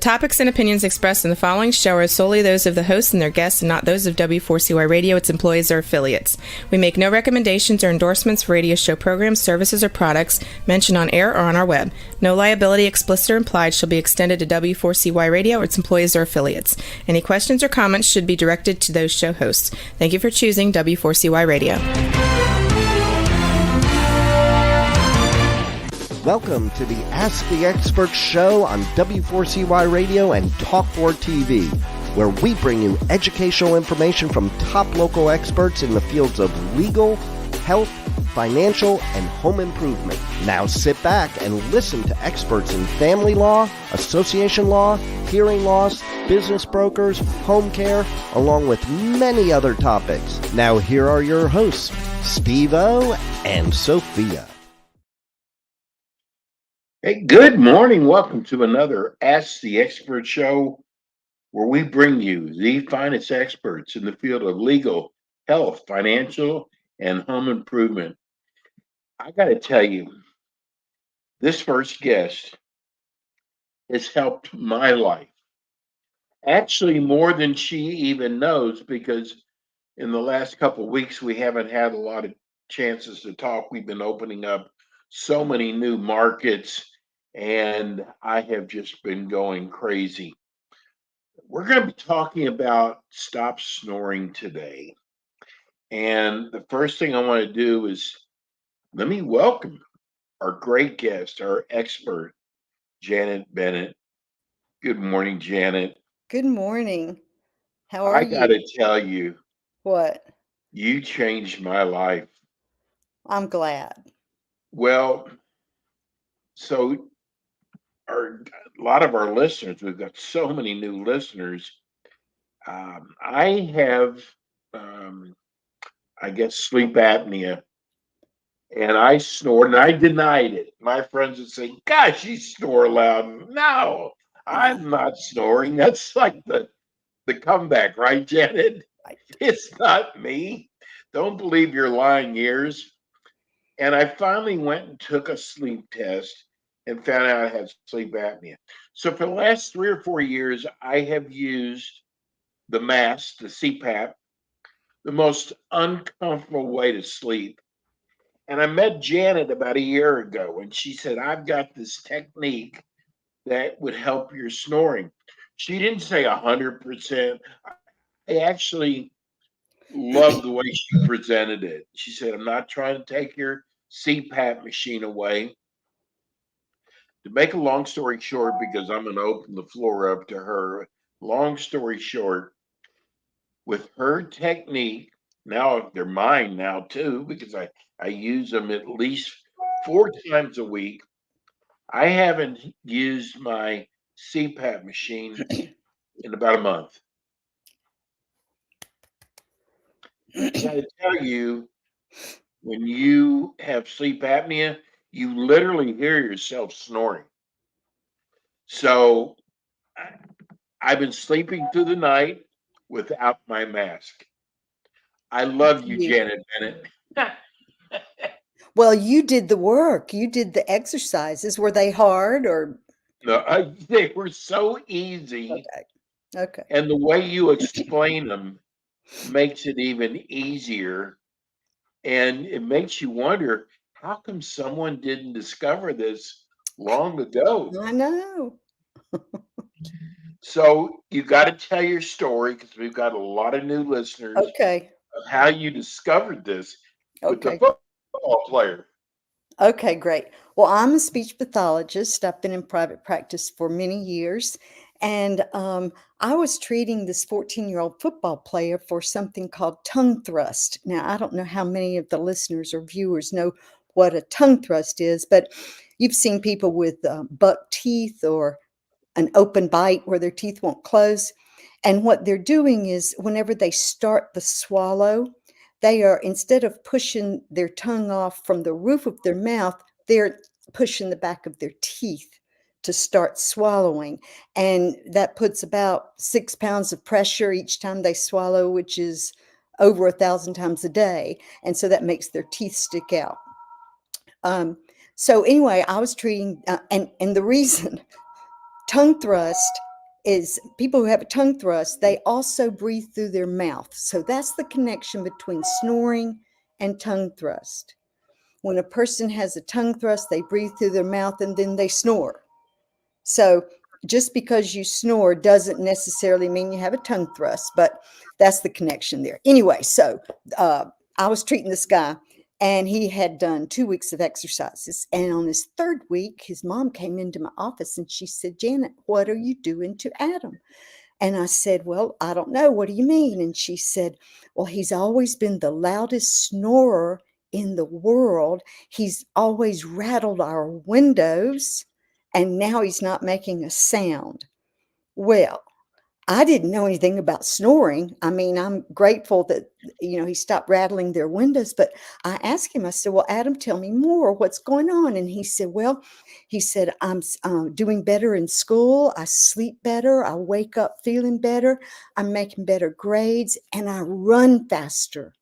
topics and opinions expressed in the following show are solely those of the hosts and their guests and not those of W4CY Radio, its employees, or affiliates. We make no recommendations or endorsements for radio show programs, services, or products mentioned on air or on our web. No liability, explicit or implied, shall be extended to W4CY Radio or its employees or affiliates. Any questions or comments should be directed to those show hosts. Thank you for choosing W4CY Radio. Welcome to the Ask the Expert show on W4CY Radio and Talk4 TV, where we bring you educational information from top local experts in the fields of legal, health, financial, and home improvement. Now sit back and listen to experts in family law, association law, hearing loss, business brokers, home care, along with many other topics. Now here are your hosts, Steve-O and Sophia. Hey, good morning. Welcome to another Ask the Expert show, where we bring you the finest experts in the field of legal, health, financial, and home improvement. I got to tell you, this first guest has helped my life. Actually, more than she even knows, because in the last couple of weeks, we haven't had a lot of chances to talk. We've been opening up so many new markets, and I have just been going crazy. We're going to be talking about stop snoring today. And the first thing I want to do is let me welcome our great guest, our expert, Janet Bennett. Good morning, Janet. Good morning. How are you? I got to tell you, What? you changed my life. I'm glad. Well, so a lot of our listeners, we've got so many new listeners. I have, I guess, sleep apnea, and I snored, and I denied it. My friends would say, "Gosh, you snore loud." No, I'm not snoring. That's like the comeback, right, Janet? It's not me. Don't believe your lying ears. And I finally went and took a sleep test and found out I had sleep apnea. So for the last 3 or 4 years, I have used the mask, the CPAP, the most uncomfortable way to sleep. And I met Janet about a year ago, and she said, "I've got this technique that would help your snoring." She didn't say 100%. I actually loved the way she presented it. She said, "I'm not trying to take your CPAP machine away." To make a long story short, because I'm going to open the floor up to her, long story short, with her technique, now they're mine now too, because I use them at least 4 times a week. I haven't used my CPAP machine in about a month. I gotta tell you, when you have sleep apnea, you literally hear yourself snoring. So I've been sleeping through the night without my mask. I love you, Janet Bennett. Well, you did the work. You did the exercises. Were they hard or? No, they were so easy. Okay. And the way you explain them makes it even easier. And it makes you wonder, how come someone didn't discover this long ago? I know. So you got to tell your story, because we've got a lot of new listeners, Okay. of how you discovered this with the Okay. football player. Okay, great. Well, I'm a speech pathologist. I've been in private practice for many years. And I was treating this 14-year-old football player for something called tongue thrust. Now, I don't know how many of the listeners or viewers know what a tongue thrust is, but you've seen people with buck teeth or an open bite where their teeth won't close. And what they're doing is whenever they start the swallow, they are, instead of pushing their tongue off from the roof of their mouth, they're pushing the back of their teeth to start swallowing. And that puts about 6 pounds of pressure each time they swallow, which is over 1,000 times a day. And so that makes their teeth stick out. So anyway, I was treating, and the reason tongue thrust is people who have a tongue thrust, they also breathe through their mouth. So that's the connection between snoring and tongue thrust. When a person has a tongue thrust, they breathe through their mouth and then they snore. So just because you snore doesn't necessarily mean you have a tongue thrust, but that's the connection there. Anyway, so I was treating this guy, and he had done 2 weeks of exercises. And on his third week, his mom came into my office and she said, "Janet, what are you doing to Adam?" And I said, "Well, I don't know. What do you mean?" And she said, "Well, he's always been the loudest snorer in the world. He's always rattled our windows, and now he's not making a sound." Well, I didn't know anything about snoring. I mean, I'm grateful that, he stopped rattling their windows, but I asked him, I said, "Well, Adam, tell me more. What's going on?" And he said, "Well," he said, "I'm doing better in school. I sleep better. I wake up feeling better. I'm making better grades, and I run faster."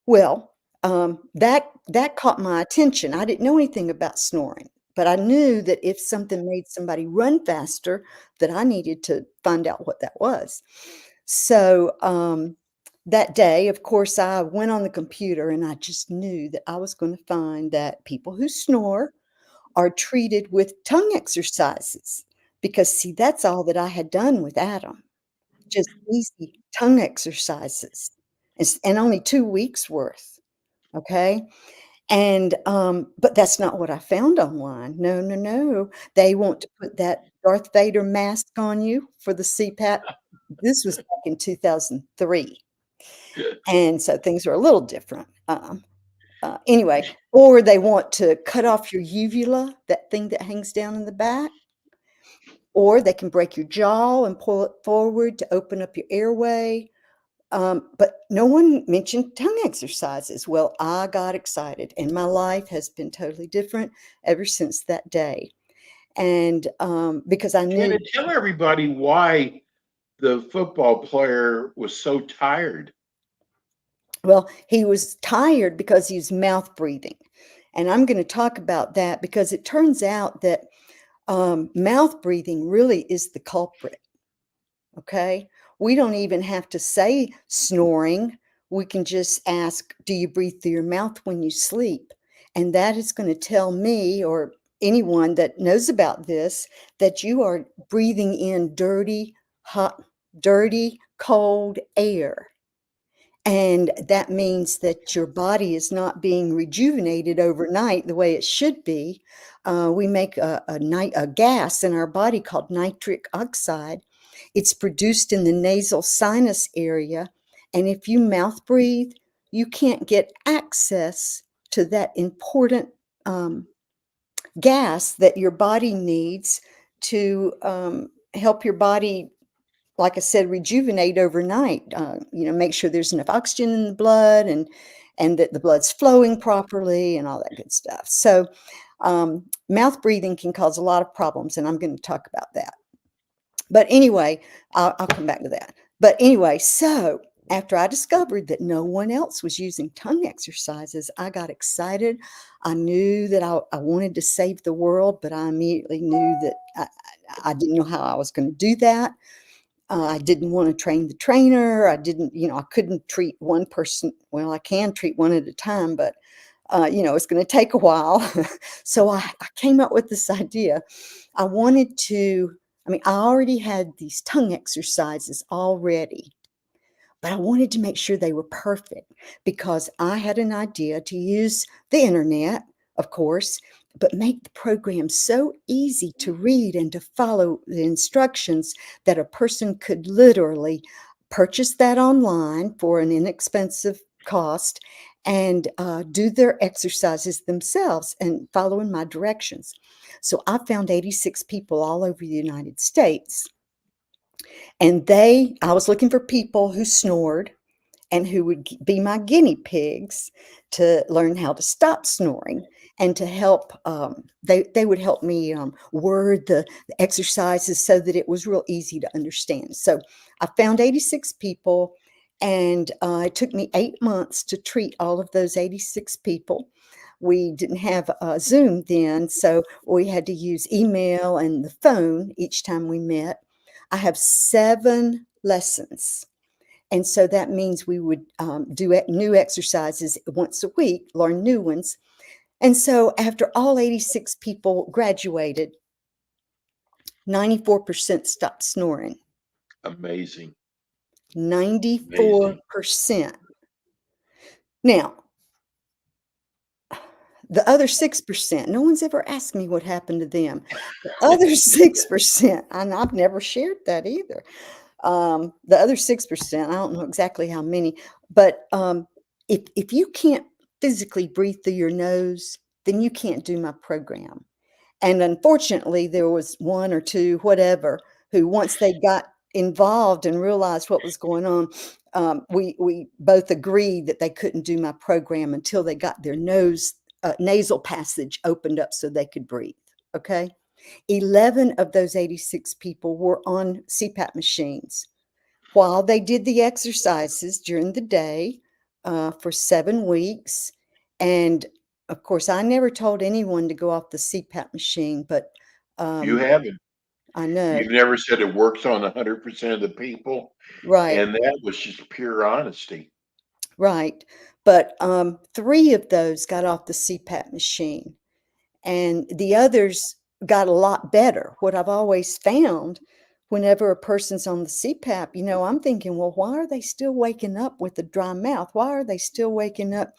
Well, that caught my attention. I didn't know anything about snoring, but I knew that if something made somebody run faster, that I needed to find out what that was. So, that day, of course, I went on the computer and I just knew that I was gonna find that people who snore are treated with tongue exercises because, see, that's all that I had done with Adam, just easy tongue exercises, and only 2 weeks worth. Okay? And, but that's not what I found online. No, no, no. They want to put that Darth Vader mask on you for the CPAP. This was back in 2003, and so things are a little different. Anyway, or they want to cut off your uvula, that thing that hangs down in the back, or they can break your jaw and pull it forward to open up your airway. But no one mentioned tongue exercises. Well, I got excited, and my life has been totally different ever since that day. And because I knew, Janet, tell everybody why the football player was so tired. well, he was tired because he was mouth breathing. And I'm going to talk about that because it turns out that mouth breathing really is the culprit. Okay. We don't even have to say snoring. We can just ask, "Do you breathe through your mouth when you sleep?" And that is going to tell me or anyone that knows about this that you are breathing in dirty, cold air. And that means that your body is not being rejuvenated overnight the way it should be. We make a gas in our body called nitric oxide. It's produced in the nasal sinus area. And if you mouth breathe, you can't get access to that important gas that your body needs to help your body, like I said, rejuvenate overnight. Make sure there's enough oxygen in the blood and that the blood's flowing properly and all that good stuff. So, mouth breathing can cause a lot of problems, and I'm going to talk about that. But anyway, I'll come back to that. But anyway, so after I discovered that no one else was using tongue exercises, I got excited. I knew that I wanted to save the world, but I immediately knew that I didn't know how I was going to do that. I didn't want to train the trainer. I didn't, I couldn't treat one person. Well, I can treat one at a time, but, it's going to take a while. So I came up with this idea. I wanted to, I already had these tongue exercises already, but I wanted to make sure they were perfect because I had an idea to use the internet, of course, but make the program so easy to read and to follow the instructions that a person could literally purchase that online for an inexpensive cost and do their exercises themselves and following my directions. So I found 86 people all over the United States. And I was looking for people who snored and who would be my guinea pigs to learn how to stop snoring and to help. They would help me word the exercises so that it was real easy to understand. So I found 86 people, and it took me 8 months to treat all of those 86 people. We didn't have Zoom then, so we had to use email and the phone each time we met. I have 7 lessons. And so that means we would do new exercises once a week, learn new ones. And so after all 86 people graduated, 94% stopped snoring. Amazing. 94%. Now, the other 6%, no one's ever asked me what happened to them. The other 6%, and I've never shared that either. The other 6%, I don't know exactly how many, but if you can't physically breathe through your nose, then you can't do my program. And unfortunately, there was 1 or 2, whatever, who once they got involved and realized what was going on, we both agreed that they couldn't do my program until they got their nasal passage opened up so they could breathe. Okay. 11 of those 86 people were on CPAP machines while they did the exercises during the day for 7 weeks. And of course, I never told anyone to go off the CPAP machine, but You haven't. I know. You've never said it works on 100% of the people, Right, and that was just pure honesty. right. But 3 of those got off the CPAP machine, and the others got a lot better. What I've always found whenever a person's on the CPAP, I'm thinking, well, why are they still waking up with a dry mouth? Why are they still waking up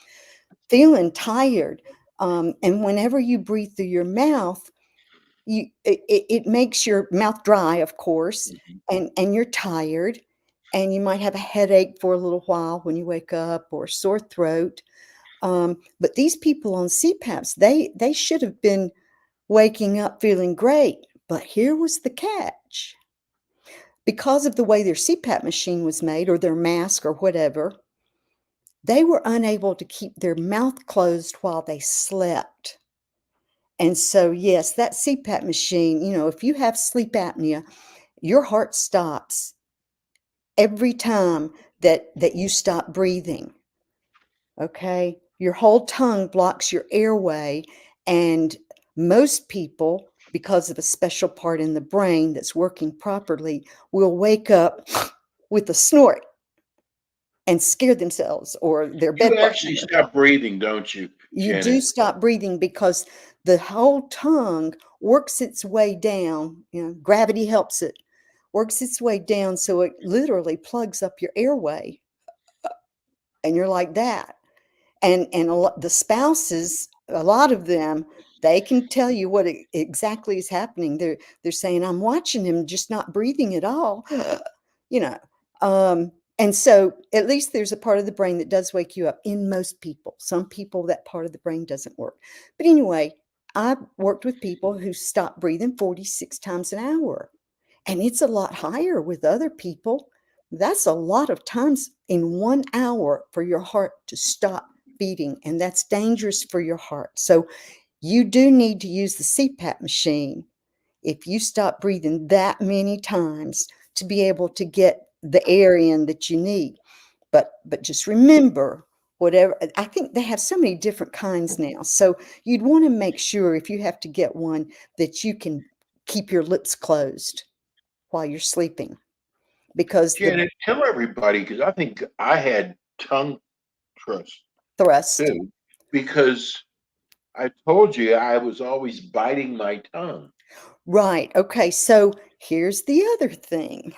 feeling tired? And whenever you breathe through your mouth, it makes your mouth dry, of course, Mhm. and you're tired, and you might have a headache for a little while when you wake up, or a sore throat. But these people on CPAPs, they should have been waking up feeling great. But here was the catch. Because of the way their CPAP machine was made, or their mask, or whatever, they were unable to keep their mouth closed while they slept. And so, yes, that CPAP machine, if you have sleep apnea, your heart stops every time that you stop breathing. Okay? Your whole tongue blocks your airway, and most people, because of a special part in the brain that's working properly, will wake up with a snort and scare themselves or their bed You actually partner. stop breathing, don't you, You do Janet? stop breathing because the whole tongue works its way down, gravity helps it, works its way down, so it literally plugs up your airway, and you're like that. And the spouses, a lot of them, they can tell you what exactly is happening. They're saying, I'm watching him just not breathing at all. you know and so at least there's a part of the brain that does wake you up in most people. Some people, that part of the brain doesn't work. But anyway, I've worked with people who stop breathing 46 times an hour, and it's a lot higher with other people. That's a lot of times in 1 hour for your heart to stop beating, and that's dangerous for your heart. So you do need to use the CPAP machine if you stop breathing that many times to be able to get the air in that you need. But just remember, whatever, I think they have so many different kinds now. So you'd want to make sure, if you have to get one, that you can keep your lips closed while you're sleeping, because the Janet, tell everybody, because I think I had tongue trust thrust. too, because I told you I was always biting my tongue. Right. Okay. So here's the other thing.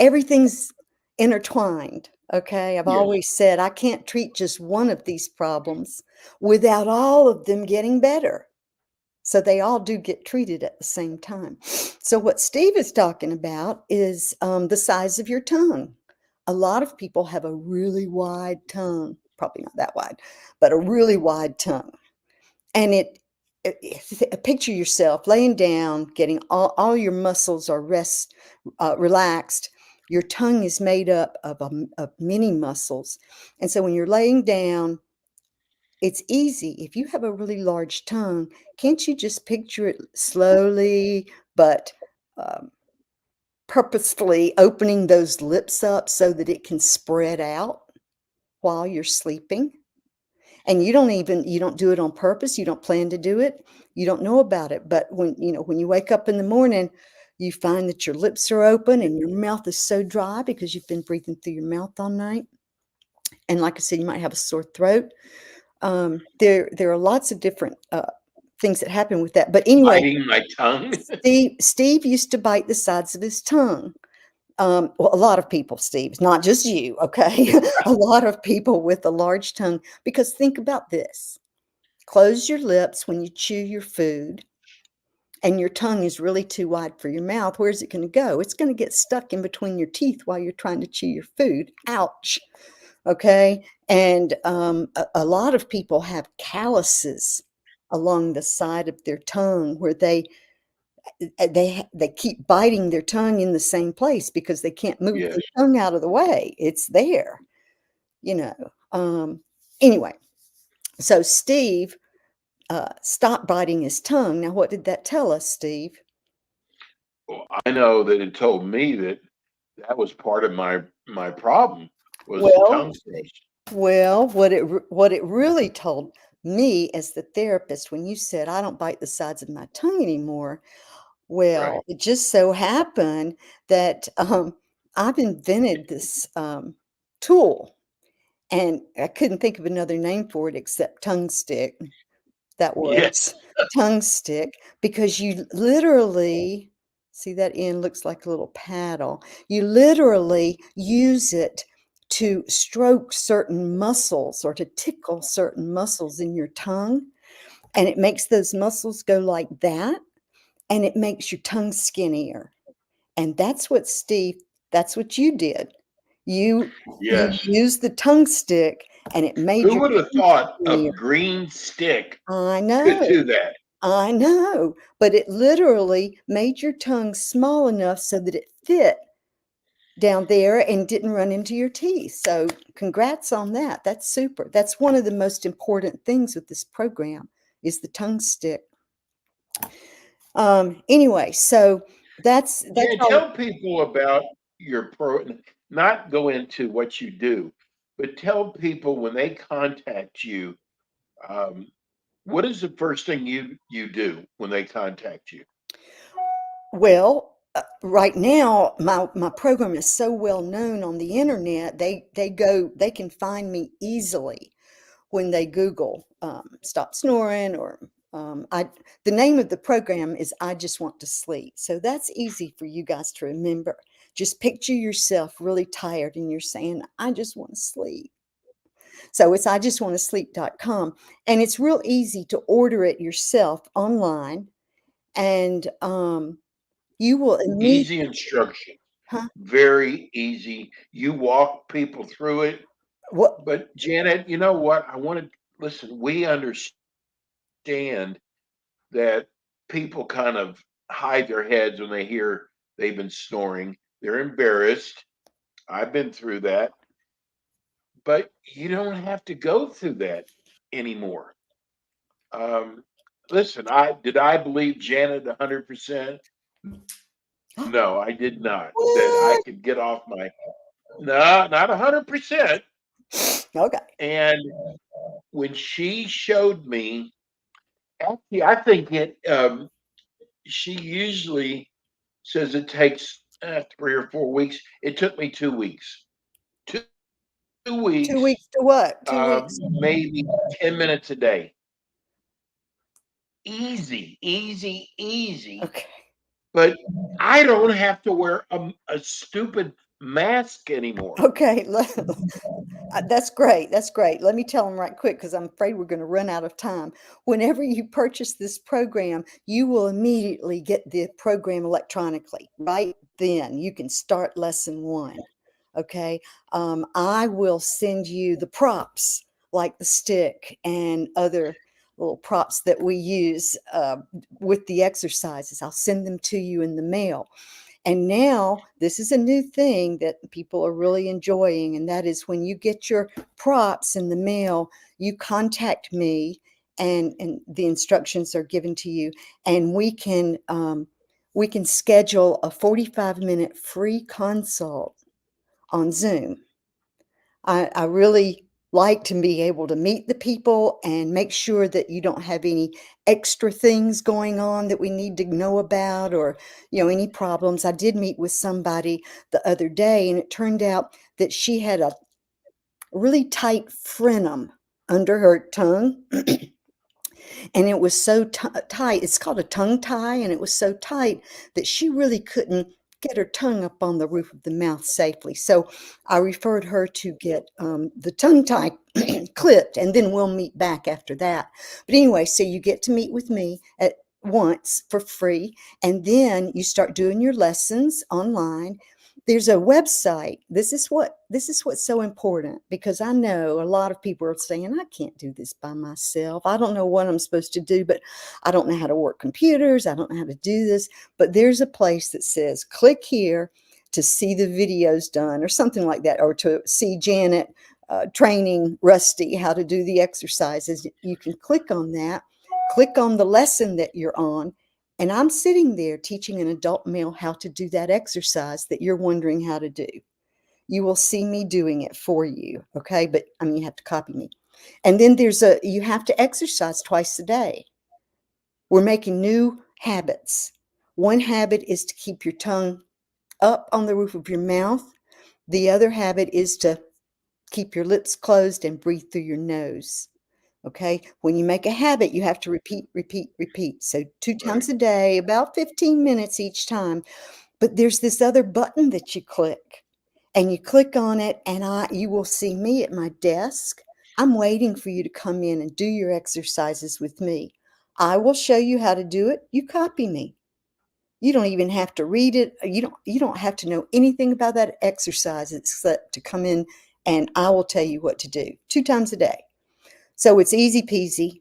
Everything's intertwined. Okay. I've Yes. always said I can't treat just one of these problems without all of them getting better. So they all do get treated at the same time. So what Steve is talking about is the size of your tongue. A lot of people have a really wide tongue, probably not that wide, but a really wide tongue. And picture yourself laying down, getting all your muscles are relaxed. Your tongue is made up of many muscles. And so when you're laying down, it's easy. If you have a really large tongue, can't you just picture it slowly but um, purposefully opening those lips up so that it can spread out while you're sleeping? And you don't do it on purpose. You don't plan to do it. You don't know about it. But when you wake up in the morning, you find that your lips are open and your mouth is so dry because you've been breathing through your mouth all night. And like I said, you might have a sore throat. There are lots of different things that happen with that. But anyway, Biting my tongue. Steve used to bite the sides of his tongue. Well, a lot of people, Steve, not just you, okay? A lot of people with a large tongue, because think about this. Close your lips when you chew your food, and your tongue is really too wide for your mouth. Where's it going to go? It's going to get stuck in between your teeth while you're trying to chew your food. Ouch. Okay. And a lot of people have calluses along the side of their tongue where they keep biting their tongue in the same place because they can't move Yes. their tongue out of the way. It's there, you know. Anyway, so Steve stopped biting his tongue. Now, what did that tell us, Steve? Well, I know that it told me that that was part of my problem was the Well, tongue thrust. well, what it really told me as the therapist when you said I don't bite the sides of my tongue anymore. Right. Well, it just so happened that I've invented this tool, and I couldn't think of another name for it except tongue stick. That Yes. works. Tongue stick, because you literally see that end looks like a little paddle. You literally use it to stroke certain muscles or to tickle certain muscles in your tongue, and it makes those muscles go like that, and it makes your tongue skinnier. And that's what you did. You Yes. used the tongue stick, and it made Who your would have tongue thought skinnier. of green stick I could know. do that? I know, but it literally made your tongue small enough so that it fit down there and didn't run into your teeth. So congrats on that. That's super. That's one of the most important things with this program is the tongue stick. Anyway, so that's Jan, all. tell people about your not go into what you do, but tell people when they contact you, um, what is the first thing you do when they contact you? Well, right now, my program is so well known on the internet. They can find me easily when they Google "Stop Snoring" or I. The name of the program is "I Just Want to Sleep," so that's easy for you guys to remember. Just picture yourself really tired, and you're saying, "I just want to sleep." So it's IJustWantToSleep.com, and it's real easy to order it yourself online, and you will immediately. Easy instruction, Huh? very easy. You walk people through it. What? But Janet, you know what? I want to listen. We understand that people kind of hide their heads when they hear they've been snoring. They're embarrassed. I've been through that, but you don't have to go through that anymore. Um, listen, I believe Janet 100%? No, I did not. That I What? could get off my no, not 100%. Okay. And when she showed me, actually, I think she usually says it takes 3 or 4 weeks. It took me 2 weeks. 2 weeks, weeks to what? 2 weeks. maybe 10 minutes a day. Easy, easy, easy. Okay. But I don't have to wear a stupid mask anymore. Okay. That's great. That's great. Let me tell them right quick because I'm afraid we're going to run out of time. Whenever you purchase this program, you will immediately get the program electronically. Right then, you can start lesson one. Okay. I will send you the props like the stick and other little props that we use with the exercises. I'll send them to you in the mail. And now this is a new thing that people are really enjoying, and that is when you get your props in the mail, you contact me, and the instructions are given to you, and we can schedule a 45-minute free consult on Zoom. I really like to be able to meet the people and make sure that you don't have any extra things going on that we need to know about, or any problems. I did meet with somebody the other day, and it turned out that she had a really tight frenum under her tongue. And it was so tight. It's called a tongue tie, and it was so tight that she really couldn't get her tongue up on the roof of the mouth safely. So I referred her to get the tongue tie clipped, and then we'll meet back after that. But anyway, so you get to meet with me at once for free, and then you start doing your lessons online. There's a website. This is what's so important, because I know a lot of people are saying, I can't do this by myself. I don't know what I'm supposed to do, but I don't know how to work computers. I don't know how to do this. But there's a place that says, click here to see the videos done, or something like that, or to see Janet training Rusty how to do the exercises. You can click on that, click on the lesson that you're on, and I'm sitting there teaching an adult male how to do that exercise that you're wondering how to do. You will see me doing it for you, okay? But you have to copy me. And then you have to exercise twice a day. We're making new habits. One habit is to keep your tongue up on the roof of your mouth. The other habit is to keep your lips closed and breathe through your nose. Okay. When you make a habit, you have to repeat, repeat, repeat. So 2 times a day, about 15 minutes each time. But there's this other button that you click, and you click on it, and you will see me at my desk. I'm waiting for you to come in and do your exercises with me. I will show you how to do it. You copy me. You don't even have to read it. You don't have to know anything about that exercise except to come in, and I will tell you what to do 2 times a day. So it's easy peasy.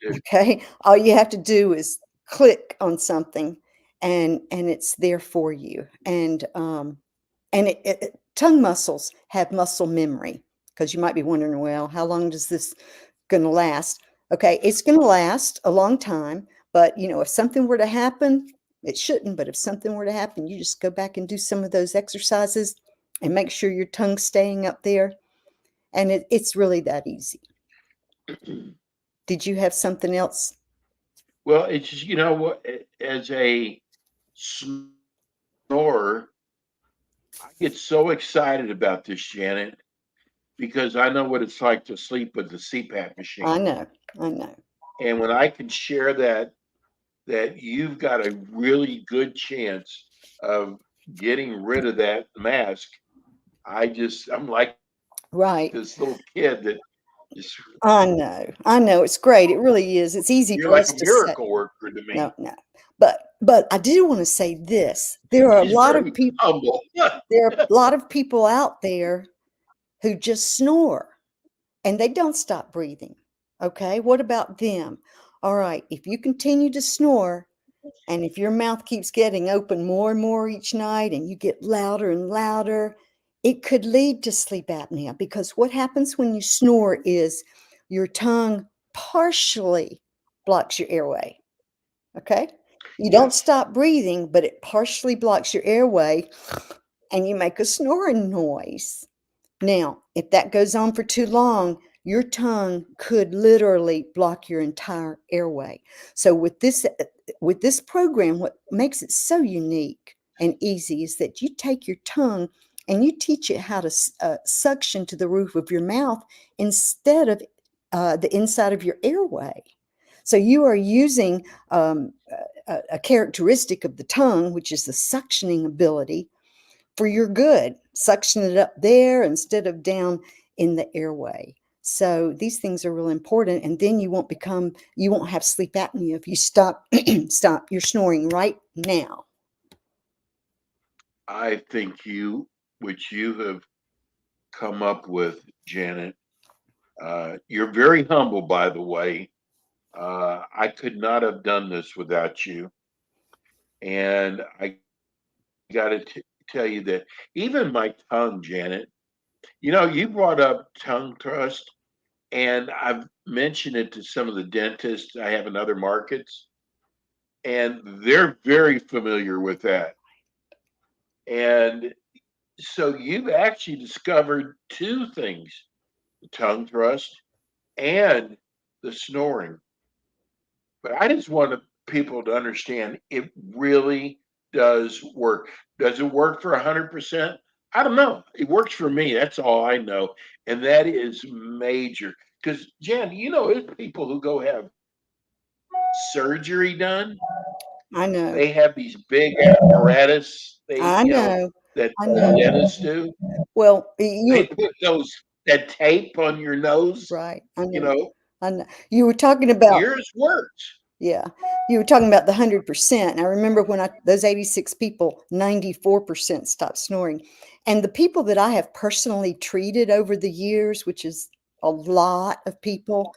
Okay. All you have to do is click on something, and it's there for you. And tongue muscles have muscle memory, because you might be wondering, well, how long does this going to last? Okay, it's going to last a long time, but if something were to happen, it shouldn't, but if something were to happen, you just go back and do some of those exercises and make sure your tongue's staying up there, and it's really that easy. Did you have something else? Well, it's just, what, as a snorer, I get so excited about this, Janet, because I know what it's like to sleep with the CPAP I machine. know, I know. And when I can share that you've got a really good chance of getting rid of that mask, I'm like Right. this little kid that just, I know, it's great, it really is. It's easy you're for like us a to say. miracle worker to No, me. no. But I do wanna say this, there are a She's lot of very people humble. there are a lot of people out there who just snore, and they don't stop breathing, okay? What about them? Alright, if you continue to snore, and if your mouth keeps getting open more and more each night, and you get louder and louder, it could lead to sleep apnea, because what happens when you snore is your tongue partially blocks your airway. Okay? You don't Yes. stop breathing, but it partially blocks your airway, and you make a snoring noise. Now, if that goes on for too long, your tongue could literally block your entire airway. So with this program, what makes it so unique and easy is that you take your tongue and you teach it how to suction to the roof of your mouth instead of the inside of your airway. So you are using a characteristic of the tongue, which is the suctioning ability, for your good. Suction it up there instead of down in the airway. So these things are really important, and then you won't have sleep apnea if you stop stop your snoring right now. I think which you have come up with, Janet, you're very humble, by the way. I could not have done this without you. And I got to tell you that even my tongue, Janet, you brought up tongue thrust, and I've mentioned it to some of the dentists I have in other markets, and they're very familiar with that. And so you've actually discovered two things the tongue thrust, and the snoring. But I just want people to understand it really does work. Does it work for 100%? I don't know. It works for me. That's all I know. And that is major. Because, Jan, there's people who go have surgery done. I know. They have these big apparatus I know. that I know. dentists do. Well, They put that tape on your nose, right. I you know. know. I know. You were talking about, Yours works. yeah, you were talking about the 100%. I remember when those 86 people, 94% stopped snoring. And the people that I have personally treated over the years, which is a lot of people,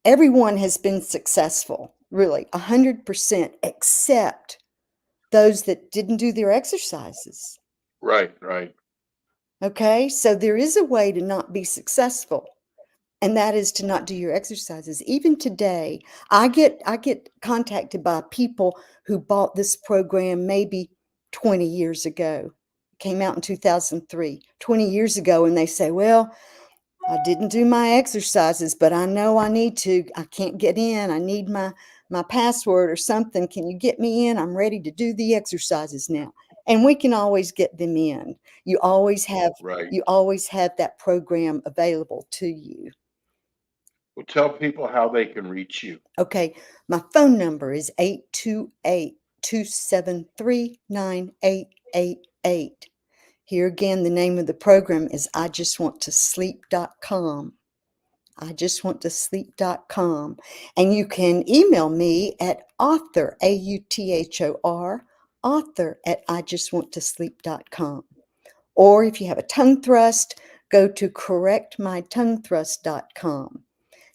everyone has been successful, really, 100%, except those that didn't do their exercises. Right. Okay, so there is a way to not be successful, and that is to not do your exercises. Even today, I get contacted by people who bought this program maybe 20 years ago. It came out in 2003, 20 years ago, and they say, well, I didn't do my exercises, but I know I need to. I can't get in. I need my password or something. Can you get me in? I'm ready to do the exercises now. And we can always get them in. You always have Right. that program available to you. Well, tell people how they can reach you. Okay, my phone number is 828-273-9888. Here again, the name of the program is IJustWantToSleep.com. IJustWantToSleep.com. And you can email me at author, AUTHOR, author at IJustWantToSleep.com. Or if you have a tongue thrust, go to correctmytonguethrust.com.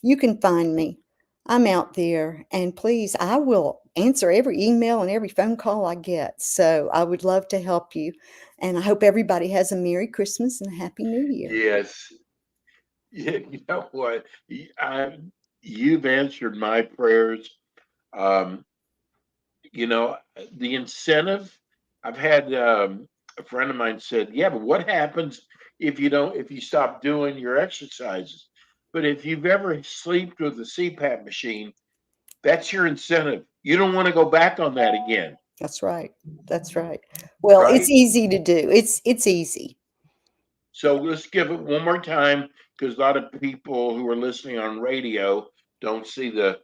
You can find me. I'm out there, and please, I will answer every email and every phone call I get. So I would love to help you. And I hope everybody has a Merry Christmas and a Happy New Year. Yes. Yeah, you know what? You've answered my prayers. The incentive, I've had a friend of mine said, yeah, but what happens if you stop doing your exercises? But if you've ever slept with a CPAP machine, that's your incentive. You don't want to go back on that again. That's right. That's right. Well, Right? It's easy to do. It's easy. So let's give it one more time, because a lot of people who are listening on radio don't see the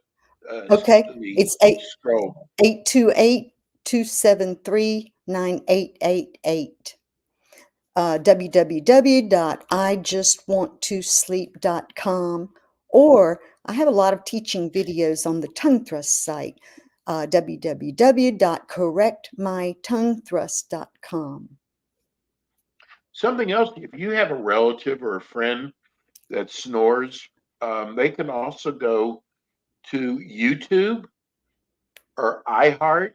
Okay. It's scroll. 828-273-9888. www.IJustWantToSleep.com, or I have a lot of teaching videos on the tongue thrust site, www.correctmytonguethrust.com. Something else, if you have a relative or a friend that snores, they can also go to YouTube or iHeart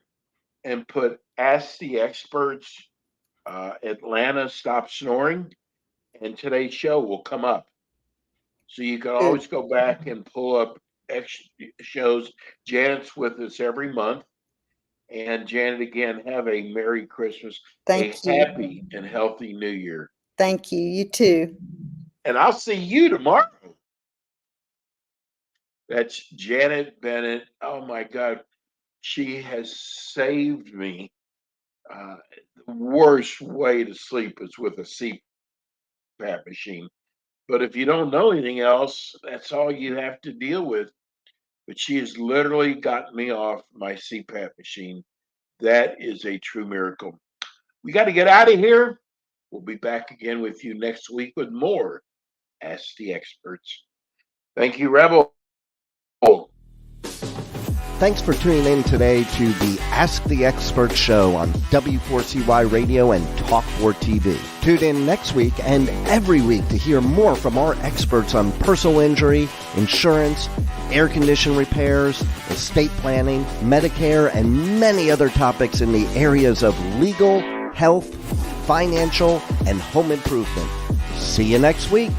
and put Ask the Experts Atlanta Stop Snoring, and today's show will come up. So you can always go back and pull up shows. Janet's with us every month. And Janet, again, have a Merry Christmas, Thank you. Happy and healthy New Year. Thank you. You too. And I'll see you tomorrow. That's Janet Bennett. Oh my God. She has saved me. The worst way to sleep is with a CPAP machine. But if you don't know anything else, that's all you have to deal with. But she has literally gotten me off my CPAP machine. That is a true miracle. We got to get out of here. We'll be back again with you next week with more Ask the Experts. Thank you, Rebel. Thanks for tuning in today to the Ask the Expert show on W4CY Radio and Talk4 TV. Tune in next week and every week to hear more from our experts on personal injury, insurance, air condition repairs, estate planning, Medicare, and many other topics in the areas of legal, health, financial, and home improvement. See you next week.